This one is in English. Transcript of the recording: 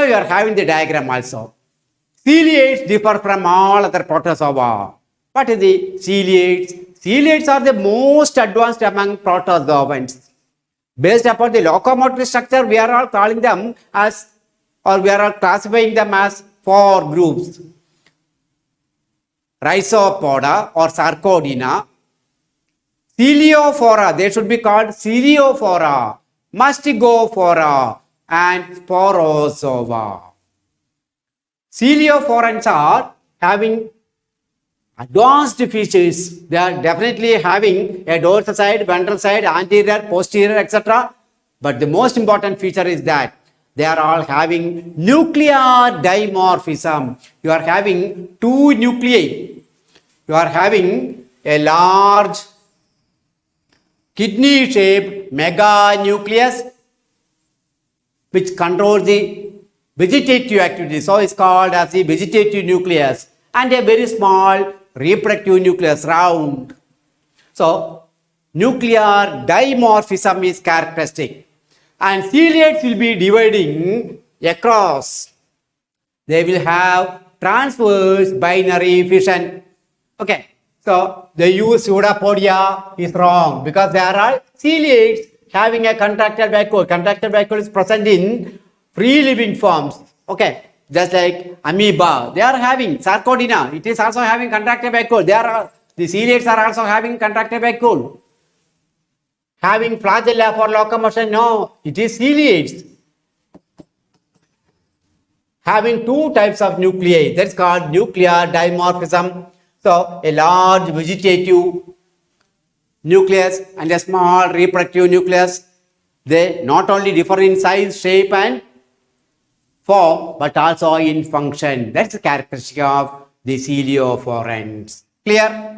you are having the diagram also. Ciliates differ from all other protozoa. What is the ciliates? Ciliates are the most advanced among protozoans. Based upon the locomotor structure, we are all calling them as, or we are all classifying them as 4 groups. Rhizopoda or Sarcodina, Celiophora, they should be called Celiophora, Mastigophora, and Sporozoa. Celiophorans are having advanced features. They are definitely having a dorsal side, ventral side, anterior, posterior, etc. But the most important feature is that they are all having nuclear dimorphism. You are having 2 nuclei. You are having a large kidney-shaped meganucleus which controls the vegetative activity. So it's called as the vegetative nucleus, and a very small reproductive nucleus, round. So nuclear dimorphism is characteristic, and ciliates will be dividing across. They will have transverse binary fission. Okay, so they use pseudopodia is wrong because they are all ciliates having a contractile vacuole. Contractile vacuole is present in free living forms. Okay, just like amoeba, they are having Sarcodina. It is also having contractile vacuole. The ciliates are also having contractile vacuole. Having flagella for locomotion? No, it is ciliates. Having 2 types of nuclei, that's called nuclear dimorphism. So a large vegetative nucleus and a small reproductive nucleus. They not only differ in size, shape and form, but also in function. That's the characteristic of the celiophorans. Clear?